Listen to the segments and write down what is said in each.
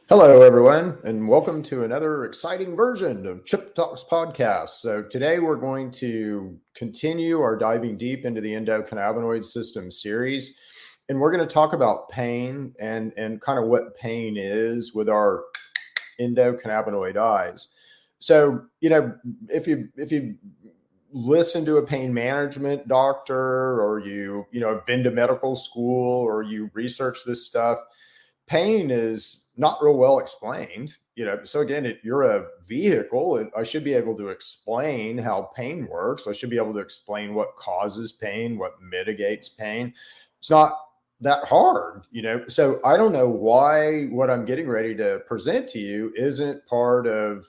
Hello, everyone, and welcome to another exciting version of Chip Talks podcast. So today we're going to continue our diving deep into the endocannabinoid system series, and we're going to talk about pain and kind of what pain is with our endocannabinoid eyes. So, if you listen to a pain management doctor, or you have been to medical school, or you research this stuff, pain is not real well explained. So again, you're a vehicle. I should be able to explain how pain works. I should be able to explain what causes pain, what mitigates pain. It's not that hard. So I don't know why what I'm getting ready to present to you isn't part of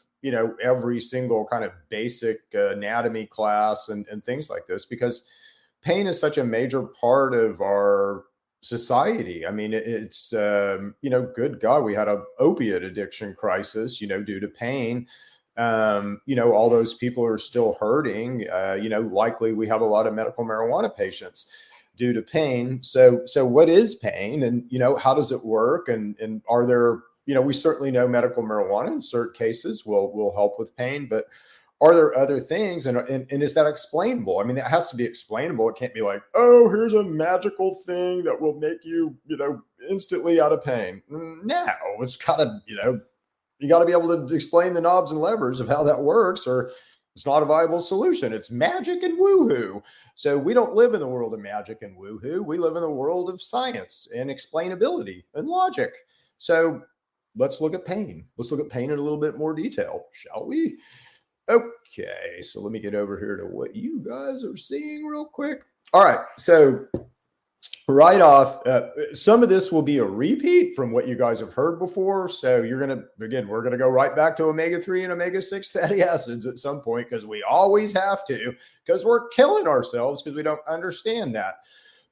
every single kind of basic anatomy class and things like this, because pain is such a major part of our society. I mean, it's good God, we had a opiate addiction crisis, due to pain. All those people are still hurting. Likely we have a lot of medical marijuana patients due to pain. So what is pain, and how does it work, and are there, we certainly know medical marijuana in certain cases will help with pain, but are there other things, and is that explainable? I mean, it has to be explainable. It can't be like, oh, here's a magical thing that will make you, instantly out of pain. No, it's gotta, you got to be able to explain the knobs and levers of how that works, or it's not a viable solution. It's magic and woohoo. So we don't live in the world of magic and woohoo. We live in the world of science and explainability and logic. So let's look at pain. Let's look at pain in a little bit more detail, shall we? Okay, so let me get over here to what you guys are seeing real quick. All right, so right off, some of this will be a repeat from what you guys have heard before. So we're going to go right back to omega-3 and omega-6 fatty acids at some point, because we always have to, because we're killing ourselves because we don't understand that.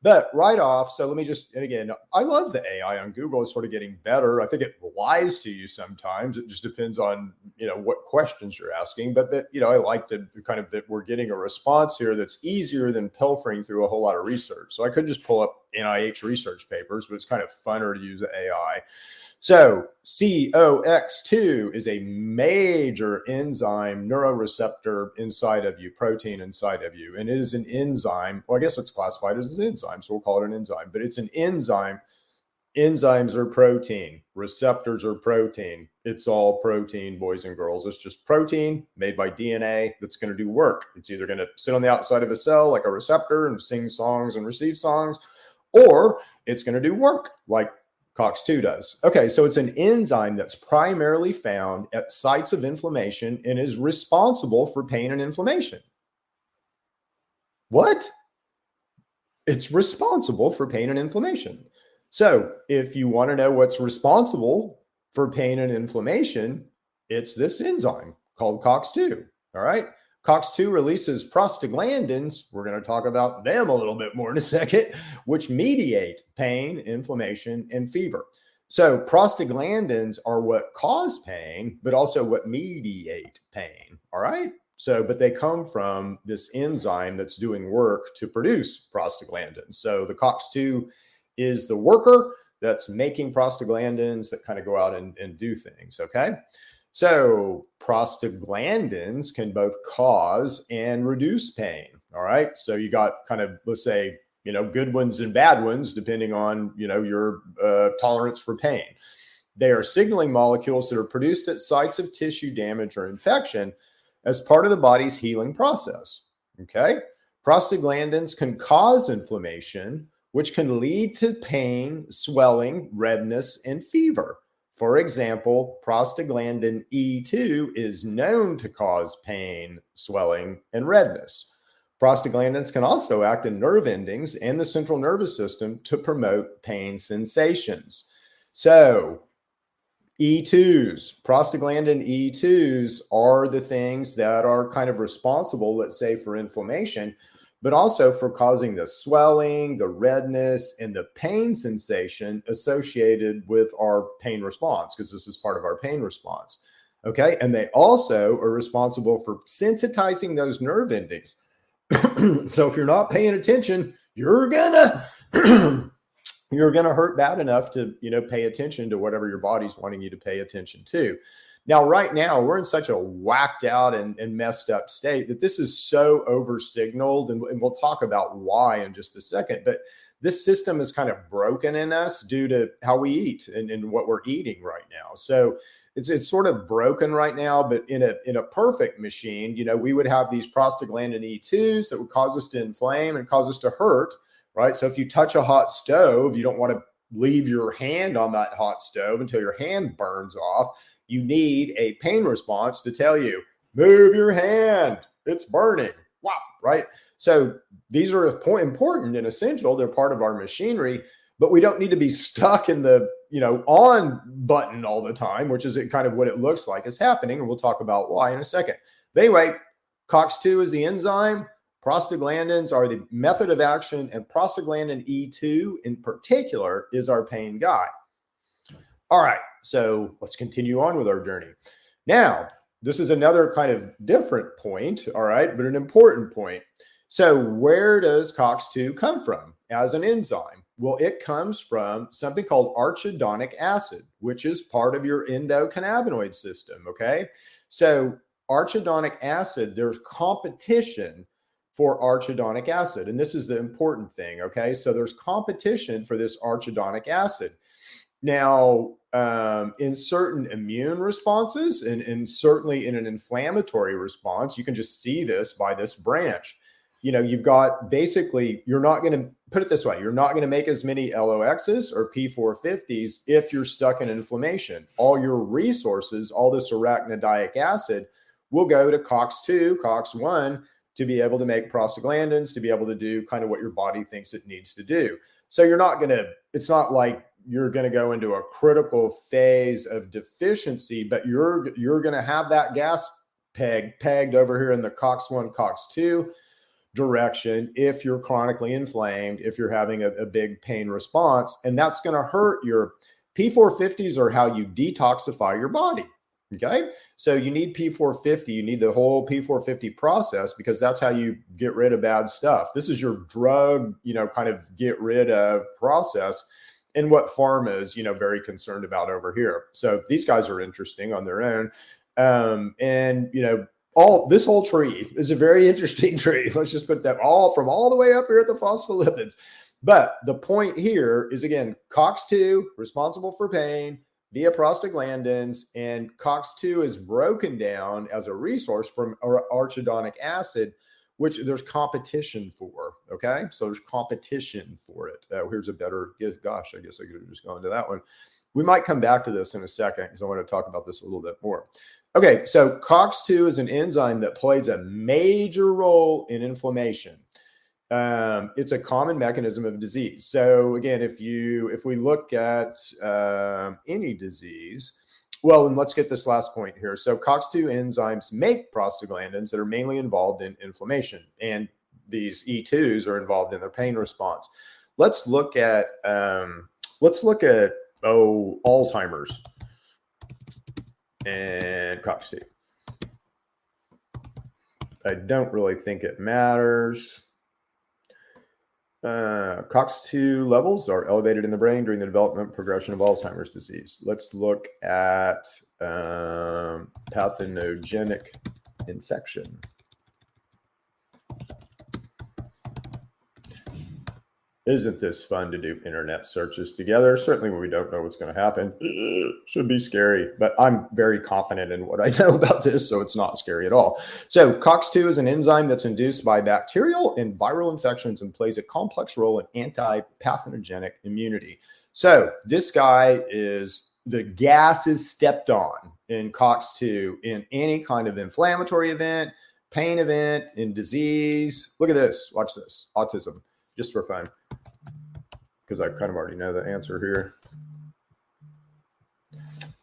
But right off, so let me just, and again, I love the AI on Google. It's sort of getting better. I think it lies to you sometimes. It just depends on, what questions you're asking. But I like to kind of that we're getting a response here that's easier than pilfering through a whole lot of research. So I could just pull up NIH research papers, but it's kind of funner to use the AI. So COX2 is a major enzyme neuroreceptor inside of you, protein inside of you. And it is an enzyme. Well, I guess it's classified as an enzyme, so we'll call it an enzyme. But it's an enzyme. Enzymes are protein. Receptors are protein. It's all protein, boys and girls. It's just protein made by DNA that's going to do work. It's either going to sit on the outside of a cell like a receptor and sing songs and receive songs, or it's going to do work like COX2 does. Okay, so it's an enzyme that's primarily found at sites of inflammation and is responsible for pain and inflammation. What? It's responsible for pain and inflammation. So if you want to know what's responsible for pain and inflammation, it's this enzyme called COX2. All right. COX2 releases prostaglandins. We're going to talk about them a little bit more in a second, which mediate pain, inflammation, and fever. So prostaglandins are what cause pain, but also what mediate pain. All right. So, but they come from this enzyme that's doing work to produce prostaglandins. So the COX2 is the worker that's making prostaglandins that kind of go out and do things. Okay. So prostaglandins can both cause and reduce pain. All right. So you got kind of, let's say, good ones and bad ones, depending on, your tolerance for pain. They are signaling molecules that are produced at sites of tissue damage or infection as part of the body's healing process. Okay. Prostaglandins can cause inflammation, which can lead to pain, swelling, redness, and fever. For example, prostaglandin E2 is known to cause pain, swelling, and redness. Prostaglandins can also act in nerve endings and the central nervous system to promote pain sensations. So, E2s, prostaglandin E2s are the things that are kind of responsible, let's say, for inflammation, but also for causing the swelling, the redness, and the pain sensation associated with our pain response, because this is part of our pain response. Okay. And they also are responsible for sensitizing those nerve endings. So if you're not paying attention, you're gonna you're going to hurt bad enough to, pay attention to whatever your body's wanting you to pay attention to. Now, right now, we're in such a whacked out and messed up state that this is so over signaled. And we'll talk about why in just a second. But this system is kind of broken in us due to how we eat and what we're eating right now. So it's sort of broken right now, but in a perfect machine, we would have these prostaglandin E2s that would cause us to inflame and cause us to hurt, right? So if you touch a hot stove, you don't want to leave your hand on that hot stove until your hand burns off. You need a pain response to tell you, move your hand, it's burning. Wow, right? So these are important and essential. They're part of our machinery, but we don't need to be stuck in the, on button all the time, which is kind of what it looks like is happening. And we'll talk about why in a second. But anyway, COX-2 is the enzyme. Prostaglandins are the method of action, and prostaglandin E2 in particular is our pain guy. All right, so let's continue on with our journey. Now, this is another kind of different point, all right, but an important point. So where does COX-2 come from as an enzyme? Well, it comes from something called arachidonic acid, which is part of your endocannabinoid system, okay? So arachidonic acid, there's competition for arachidonic acid, and this is the important thing, okay? So there's competition for this arachidonic acid. Now, in certain immune responses and certainly in an inflammatory response, you can just see this by this branch. You've got basically, you're not going to put it this way. You're not going to make as many LOXs or P450s if you're stuck in inflammation. All your resources, all this arachidonic acid will go to COX-2, COX-1 to be able to make prostaglandins, to be able to do kind of what your body thinks it needs to do. So it's not like you're going to go into a critical phase of deficiency, but you're going to have that gas pegged over here in the COX-1, COX-2 direction if you're chronically inflamed, if you're having a big pain response, and that's going to hurt your P450s are how you detoxify your body. Okay. So you need P450, you need the whole P450 process because that's how you get rid of bad stuff. This is your drug, kind of get rid of process and what pharma is, very concerned about over here. So these guys are interesting on their own. This whole tree is a very interesting tree. Let's just put that from all the way up here at the phospholipids. But the point here is, again, COX-2 responsible for pain via prostaglandins, and COX-2 is broken down as a resource from arachidonic acid, which there's competition for. Okay, so there's competition for it. Here's a better, gosh, I guess I could have just gone to that one. We might come back to this in a second because I want to talk about this a little bit more. Okay, so COX-2 is an enzyme that plays a major role in inflammation. It's a common mechanism of disease. So again, if we look at any disease, well, and let's get this last point here. So COX-2 enzymes make prostaglandins that are mainly involved in inflammation, and these E2s are involved in their pain response. Let's look at Alzheimer's and COX-2. I don't really think it matters. COX-2 levels are elevated in the brain during the development progression of Alzheimer's disease. Let's look at pathogenic infection. Isn't this fun to do internet searches together? Certainly when we don't know what's going to happen. Should be scary, but I'm very confident in what I know about this, so it's not scary at all. So COX-2 is an enzyme that's induced by bacterial and viral infections and plays a complex role in anti-pathogenic immunity. So this guy is, the gas is stepped on in COX-2 in any kind of inflammatory event, pain event, in disease. Look at this. Watch this. Autism, just for fun, because I kind of already know the answer here.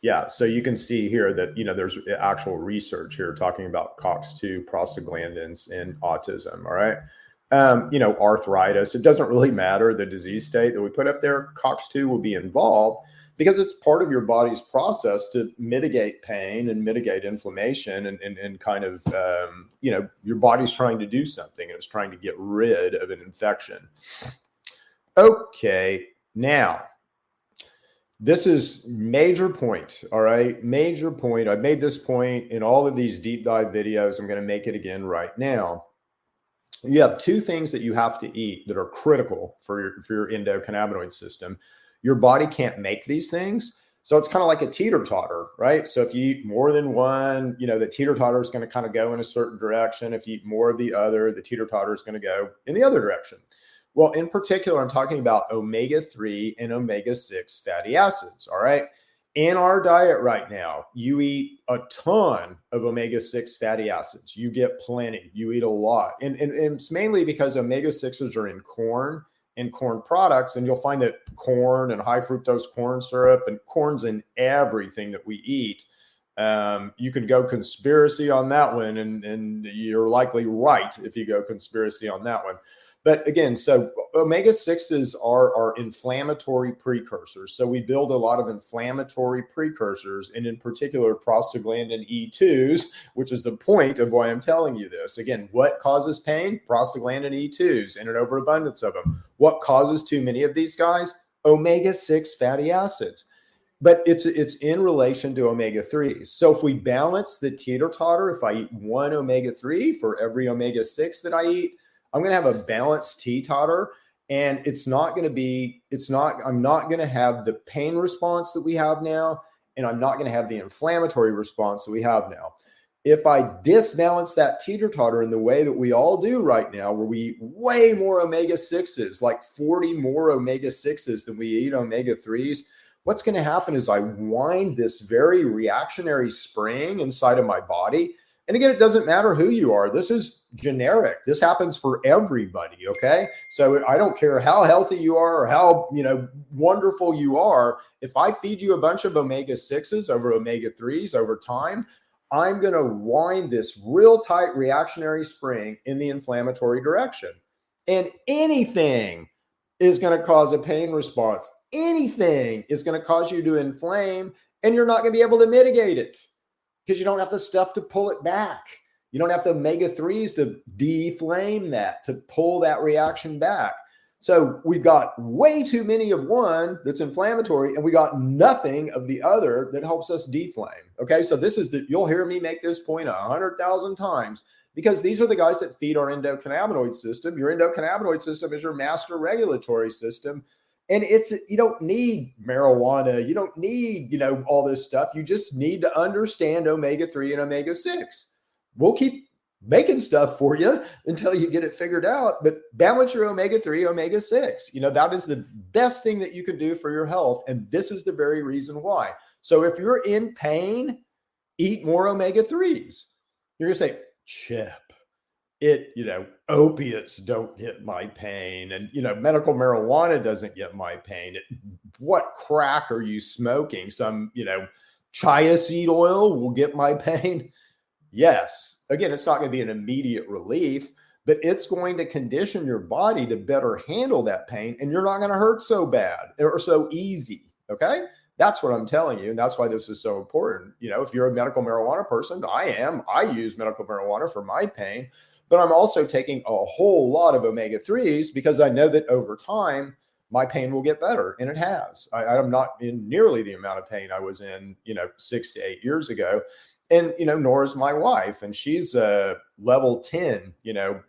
Yeah, so you can see here that, there's actual research here talking about COX-2 prostaglandins in autism, all right? Arthritis, it doesn't really matter the disease state that we put up there. COX-2 will be involved because it's part of your body's process to mitigate pain and mitigate inflammation and kind of, your body's trying to do something and it's trying to get rid of an infection. Okay, Now, this is major point. All right. Major point. I've made this point in all of these deep dive videos. I'm going to make it again right now. You have two things that you have to eat that are critical for your endocannabinoid system. Your body can't make these things. So it's kind of like a teeter-totter, right? So if you eat more than one, the teeter-totter is going to kind of go in a certain direction. If you eat more of the other, the teeter-totter is going to go in the other direction. Well, in particular, I'm talking about omega-3 and omega-6 fatty acids, all right? In our diet right now, you eat a ton of omega-6 fatty acids. You get plenty. You eat a lot. And it's mainly because omega-6s are in corn and corn products. And you'll find that corn and high fructose corn syrup and corn's in everything that we eat. You can go conspiracy on that one. And you're likely right if you go conspiracy on that one. But again, so omega-6s are inflammatory precursors. So we build a lot of inflammatory precursors, and in particular, prostaglandin E2s, which is the point of why I'm telling you this. Again, what causes pain? Prostaglandin E2s and an overabundance of them. What causes too many of these guys? Omega-6 fatty acids. But it's in relation to omega-3s. So if we balance the teeter-totter, if I eat one omega-3 for every omega-6 that I eat, I'm going to have a balanced teeter-totter, and I'm not going to have the pain response that we have now, and I'm not going to have the inflammatory response that we have now. If I disbalance that teeter-totter in the way that we all do right now, where we eat way more omega-6s, like 40 more omega-6s than we eat omega-3s, what's going to happen is I wind this very reactionary spring inside of my body. And again, it doesn't matter who you are. This is generic. This happens for everybody, okay? So I don't care how healthy you are or how, wonderful you are. If I feed you a bunch of omega-6s over omega-3s over time, I'm going to wind this real tight reactionary spring in the inflammatory direction. And anything is going to cause a pain response. Anything is going to cause you to inflame, and you're not going to be able to mitigate it, because you don't have the stuff to pull it back. You don't have the omega-3s to deflame that, to pull that reaction back. So we've got way too many of one that's inflammatory, and we got nothing of the other that helps us deflame. Okay, so you'll hear me make this point 100,000 times, because these are the guys that feed our endocannabinoid system. Your endocannabinoid system is your master regulatory system. And you don't need marijuana. You don't need, all this stuff. You just need to understand omega-3 and omega-6. We'll keep making stuff for you until you get it figured out, but balance your omega-3, omega-6. That is the best thing that you can do for your health. And this is the very reason why. So if you're in pain, eat more omega-3s. You're going to say, Chip, opiates don't get my pain, and medical marijuana doesn't get my pain. What crack are you smoking? Some chia seed oil will get my pain. Yes, again, it's not going to be an immediate relief, but it's going to condition your body to better handle that pain, and you're not going to hurt so bad or so easy. Okay, that's what I'm telling you, and that's why this is so important. If you're a medical marijuana person, I use medical marijuana for my pain. But I'm also taking a whole lot of omega-3s because I know that over time, my pain will get better. And it has. I'm not in nearly the amount of pain I was in, 6 to 8 years ago. And, nor is my wife. And she's level 10,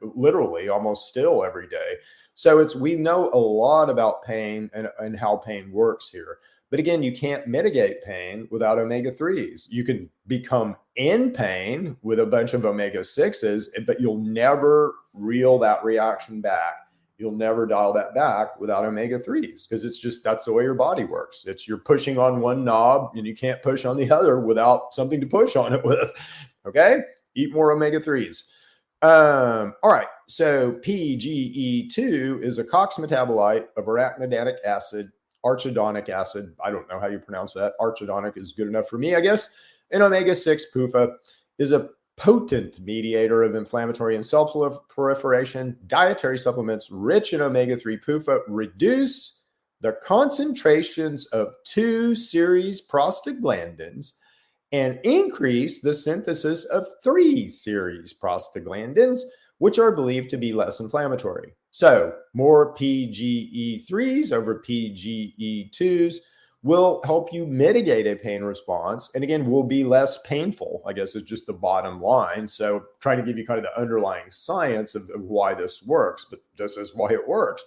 literally almost still every day. So we know a lot about pain and how pain works here. But again, you can't mitigate pain without omega-3s. You can become in pain with a bunch of omega-6s, but you'll never reel that reaction back. You'll never dial that back without omega-3s, because that's the way your body works. You're pushing on one knob and you can't push on the other without something to push on it with. Okay? Eat more omega-3s. All right. So PGE2 is a COX metabolite of arachidonic acid, arachidonic acid. I don't know how you pronounce that. Arachidonic is good enough for me, I guess. And omega-6 PUFA is a potent mediator of inflammatory and cell proliferation. Dietary supplements rich in omega-3 PUFA reduce the concentrations of 2 series prostaglandins and increase the synthesis of 3 series prostaglandins, which are believed to be less inflammatory. So more PGE3s over PGE2s will help you mitigate a pain response. And again, will be less painful, I guess is just the bottom line. So trying to give you kind of the underlying science of why this works, but this is why it works.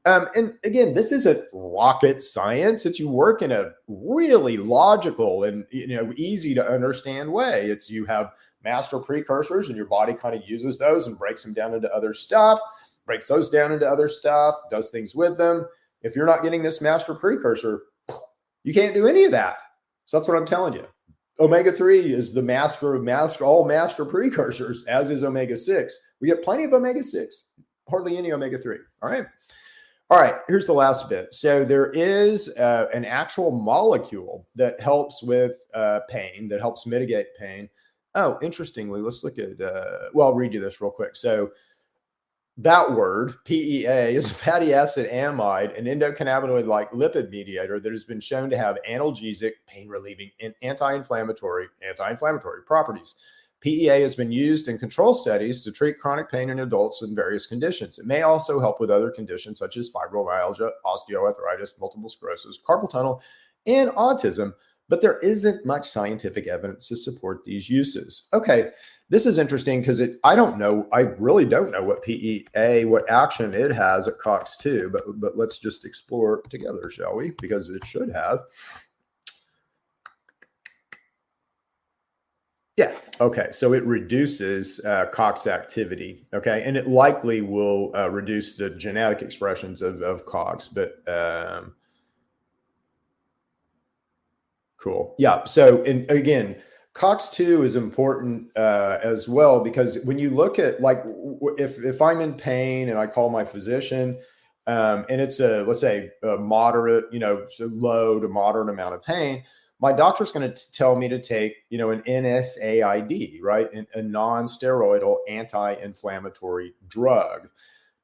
And again, this isn't rocket science. It's you work in a really logical and easy to understand way. It's you have master precursors and your body kind of uses those and breaks them down into other stuff, breaks those down into other stuff, does things with them. If you're not getting this master precursor, you can't do any of that. So that's what I'm telling you. Omega-3 is the master of all master precursors, as is omega-6. We get plenty of omega-6, hardly any omega-3. All right. All right, here's the last bit. So there is an actual molecule that helps with pain, that helps mitigate pain. Oh, interestingly, let's look at, well, I'll read you this real quick. So that word, PEA, is a fatty acid amide, an endocannabinoid-like lipid mediator that has been shown to have analgesic, pain-relieving, and anti-inflammatory properties. PEA has been used in control studies to treat chronic pain in adults in various conditions. It may also help with other conditions such as fibromyalgia, osteoarthritis, multiple sclerosis, carpal tunnel, and autism, but there isn't much scientific evidence to support these uses. Okay, this is interesting because I really don't know what PEA, what action it has at COX-2, but let's just explore it together, shall we? Because it should have. Yeah. Okay. So it reduces COX activity. Okay. And it likely will reduce the genetic expressions of COX, but cool. Yeah. So, and again, COX-2 is important as well, because when you look at, like, if I'm in pain and I call my physician and it's let's say a moderate, so low to moderate amount of pain, my doctor's going to tell me to take, an NSAID, right? A non-steroidal anti-inflammatory drug.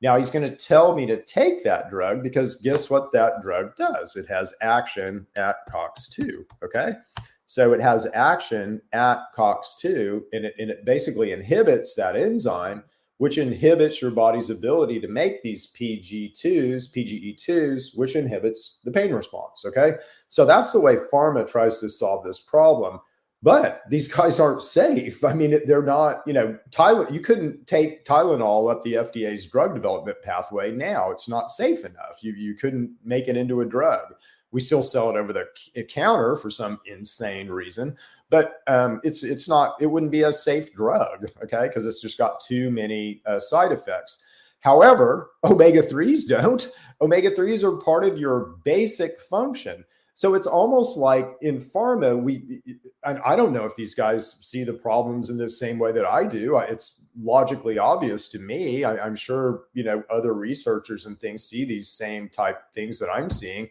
Now he's going to tell me to take that drug because guess what that drug does? It has action at COX-2, okay? So it has action at COX-2 and it basically inhibits that enzyme, which inhibits your body's ability to make these PGE2s, which inhibits the pain response, okay? So that's the way pharma tries to solve this problem. But these guys aren't safe. I mean, they're not, you couldn't take Tylenol up the FDA's drug development pathway now. It's not safe enough. You couldn't make it into a drug. We still sell it over the counter for some insane reason, but it wouldn't be a safe drug, okay? Because it's just got too many side effects. However, omega-3s don't. Omega-3s are part of your basic function. So it's almost like in pharma, I don't know if these guys see the problems in the same way that I do. It's logically obvious to me. I'm sure, other researchers and things see these same type things that I'm seeing.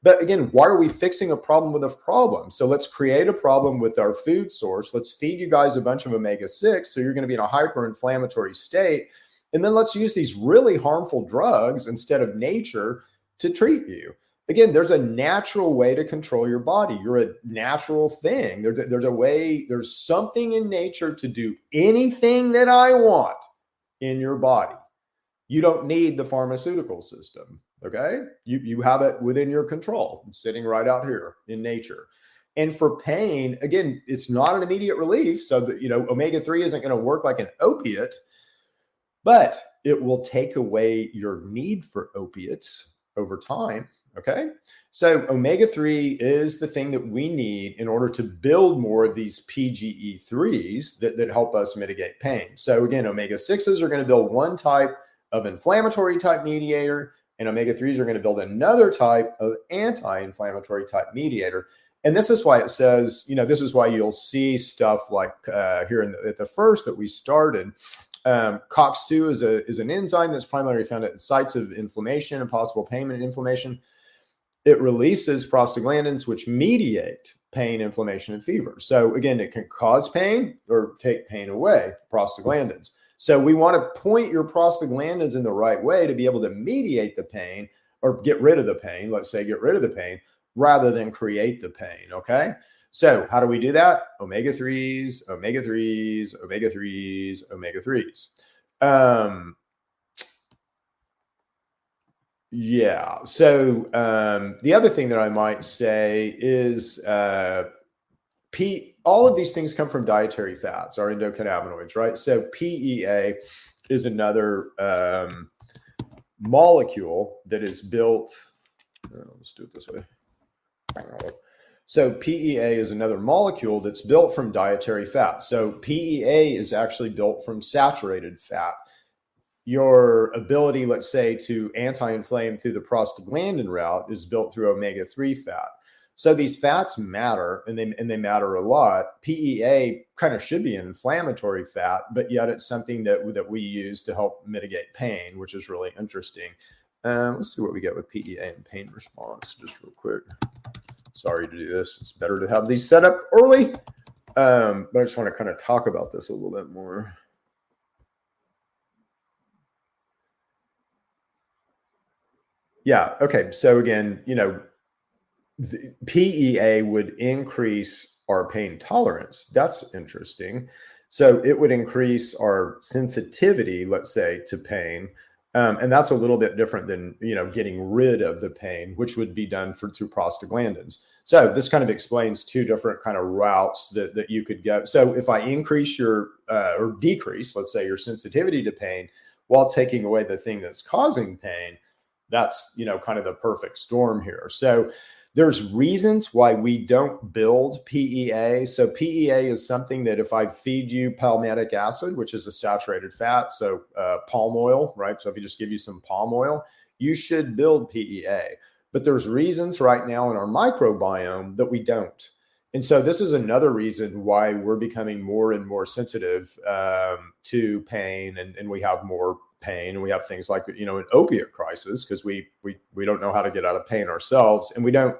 But again, why are we fixing a problem with a problem? So let's create a problem with our food source. Let's feed you guys a bunch of omega-6. So you're going to be in a hyperinflammatory state. And then let's use these really harmful drugs instead of nature to treat you. Again, there's a natural way to control your body. You're a natural thing. There's something in nature to do anything that I want in your body. You don't need the pharmaceutical system. Okay. You have it within your control. It's sitting right out here in nature. And for pain, again, it's not an immediate relief. So that, omega-3 isn't going to work like an opiate, but it will take away your need for opiates over time. Okay. So omega-3 is the thing that we need in order to build more of these PGE3s that help us mitigate pain. So again, omega-6s are going to build one type of inflammatory type mediator, and omega-3s are going to build another type of anti-inflammatory type mediator. And this is why it says, this is why you'll see stuff like here at the first that we started. COX-2 is an enzyme that's primarily found at sites of inflammation and possible pain and inflammation. It releases prostaglandins, which mediate pain, inflammation, and fever. So again, it can cause pain or take pain away, prostaglandins. So we want to point your prostaglandins in the right way to be able to mediate the pain or get rid of the pain. Let's say get rid of the pain rather than create the pain. Okay. So how do we do that? Omega-3s, omega-3s, omega-3s, omega-3s. Yeah. So the other thing that I might say is all of these things come from dietary fats, our endocannabinoids, right? So PEA is another molecule that is built. Let's do it this way. So PEA is another molecule that's built from dietary fat. So PEA is actually built from saturated fat. Your ability, let's say, to anti-inflame through the prostaglandin route is built through omega-3 fat. So these fats matter, and they matter a lot. PEA kind of should be an inflammatory fat, but yet it's something that we use to help mitigate pain, which is really interesting. Let's see what we get with PEA and pain response, just real quick. Sorry to do this. It's better to have these set up early, but I just want to kind of talk about this a little bit more. Yeah. Okay. So again, the PEA would increase our pain tolerance. That's interesting. So it would increase our sensitivity, let's say, to pain. And that's a little bit different than, getting rid of the pain, which would be done through prostaglandins. So this kind of explains two different kind of routes that you could go. So if I increase or decrease, let's say, your sensitivity to pain while taking away the thing that's causing pain, that's, kind of the perfect storm here. So there's reasons why we don't build PEA. So PEA is something that if I feed you palmitic acid, which is a saturated fat, so palm oil, right? So if you just give you some palm oil, you should build PEA. But there's reasons right now in our microbiome that we don't. And so this is another reason why we're becoming more and more sensitive to pain, and we have more pain, and we have things like an opiate crisis because we don't know how to get out of pain ourselves, and we don't.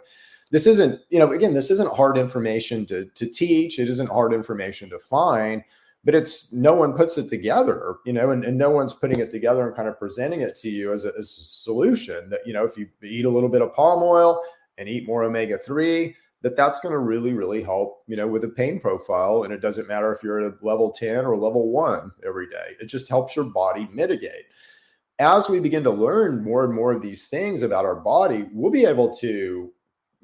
This isn't this isn't hard information to teach. It isn't hard information to find, but it's no one puts it together, and no one's putting it together and kind of presenting it to you as a solution that if you eat a little bit of palm oil and eat more omega-3, that's going to really, really help, with a pain profile. And it doesn't matter if you're at a level 10 or level 1 every day. It just helps your body mitigate. As we begin to learn more and more of these things about our body, we'll be able to,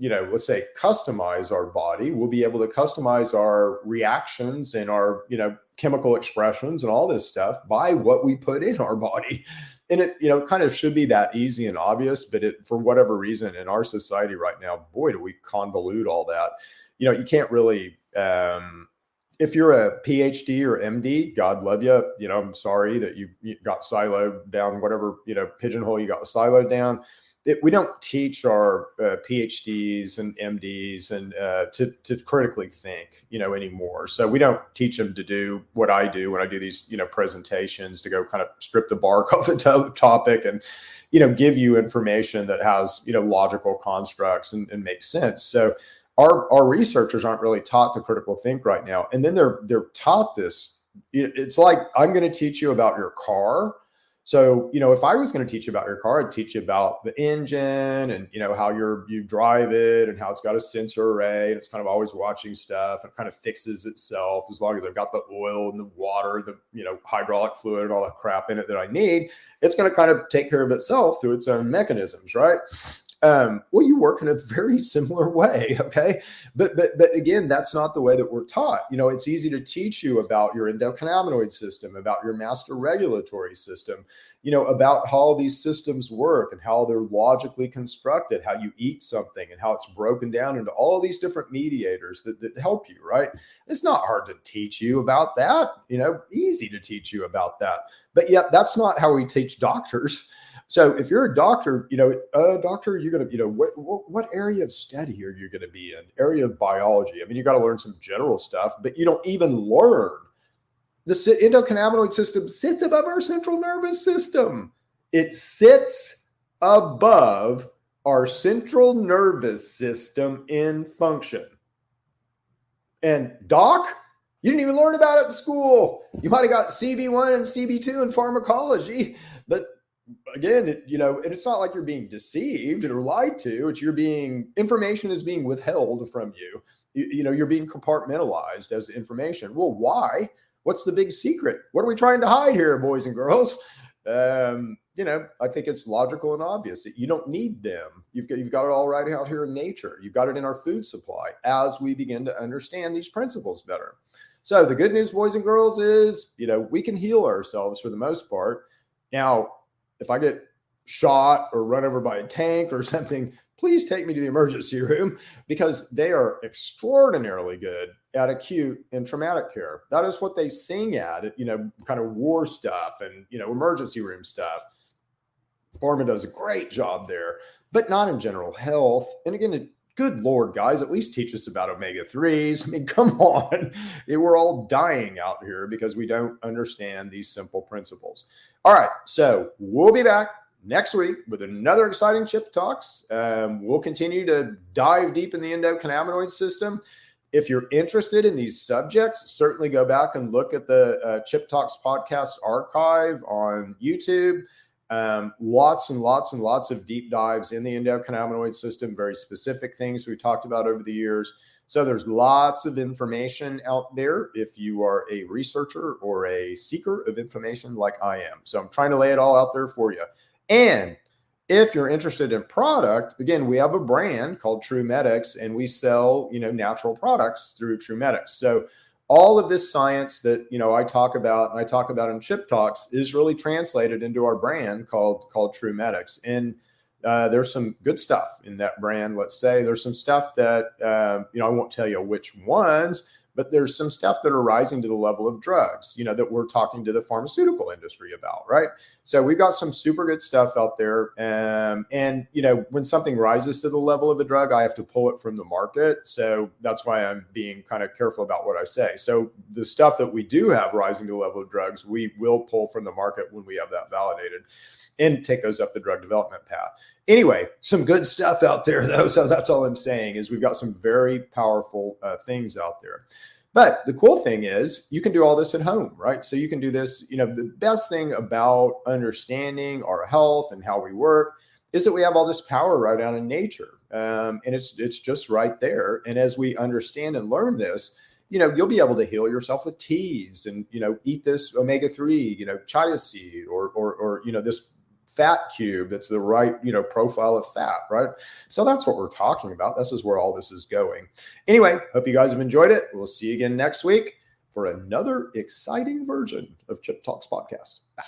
let's say, customize our body. We'll be able to customize our reactions and our, chemical expressions and all this stuff by what we put in our body. And it, kind of should be that easy and obvious, but for whatever reason in our society right now, boy, do we convolute all that. You can't really, if you're a PhD or MD, God love you. I'm sorry that you got siloed down, whatever, pigeonhole you got siloed down. We don't teach our PhDs and MDs and to critically think, anymore. So we don't teach them to do what I do when I do these, presentations, to go kind of strip the bark off the topic and, give you information that has, logical constructs and makes sense. So our researchers aren't really taught to critical think right now. And then they're taught this. It's like, I'm going to teach you about your car. So, if I was going to teach you about your car, I'd teach you about the engine and, how you drive it and how it's got a sensor array and it's kind of always watching stuff and kind of fixes itself as long as I've got the oil and the water, the, hydraulic fluid and all that crap in it that I need. It's going to kind of take care of itself through its own mechanisms, right? Well, you work in a very similar way, okay? But again, that's not the way that we're taught. It's easy to teach you about your endocannabinoid system, about your master regulatory system, about how these systems work and how they're logically constructed, how you eat something and how it's broken down into all these different mediators that help you, right? It's not hard to teach you about that, easy to teach you about that. But yet that's not how we teach doctors. So if you're a doctor, doctor, you're going to, what area of study are you going to be in? Area of biology. I mean, you got to learn some general stuff, but you don't even learn. The endocannabinoid system sits above our central nervous system. It sits above our central nervous system in function. And doc, you didn't even learn about it in school. You might have got CB1 and CB2 in pharmacology, but again, and it's not like you're being deceived or lied to. It's information is being withheld from you. You're being compartmentalized as information. Well, why? What's the big secret? What are we trying to hide here, boys and girls? I think it's logical and obvious that you don't need them. You've got it all right out here in nature. You've got it in our food supply as we begin to understand these principles better. So the good news, boys and girls, is, we can heal ourselves for the most part. Now, if I get shot or run over by a tank or something, please take me to the emergency room, because they are extraordinarily good at acute and traumatic care. That is what they sing at, kind of war stuff and, emergency room stuff. Pharma does a great job there, but not in general health. And again, good Lord, guys, at least teach us about omega-3s. I mean, come on. We're all dying out here because we don't understand these simple principles. All right, so we'll be back next week with another exciting Chip Talks. We'll continue to dive deep in the endocannabinoid system. If you're interested in these subjects, certainly go back and look at the Chip Talks podcast archive on YouTube. Lots and lots and lots of deep dives in the endocannabinoid system, very specific things we've talked about over the years. So there's lots of information out there if you are a researcher or a seeker of information like I am. So I'm trying to lay it all out there for you. And if you're interested in product, again, we have a brand called TrueMedics, and we sell, natural products through TrueMedics. So all of this science that, I talk about and I talk about in Chip Talks is really translated into our brand called TrueMedics. And there's some good stuff in that brand. Let's say there's some stuff that, I won't tell you which ones, but there's some stuff that are rising to the level of drugs, that we're talking to the pharmaceutical industry about, right? So we've got some super good stuff out there. And, when something rises to the level of a drug, I have to pull it from the market. So that's why I'm being kind of careful about what I say. So the stuff that we do have rising to the level of drugs, we will pull from the market when we have that validated and take those up the drug development path. Anyway, some good stuff out there, though. So that's all I'm saying is we've got some very powerful things out there. But the cool thing is you can do all this at home, right? So you can do this. The best thing about understanding our health and how we work is that we have all this power right out in nature. And it's just right there. And as we understand and learn this, you'll be able to heal yourself with teas and, eat this omega-3, chia seed or this fat cube that's the right, profile of fat, right? So that's what we're talking about. This is where all this is going. Anyway, hope you guys have enjoyed it. We'll see you again next week for another exciting version of Chip Talks Podcast. Bye.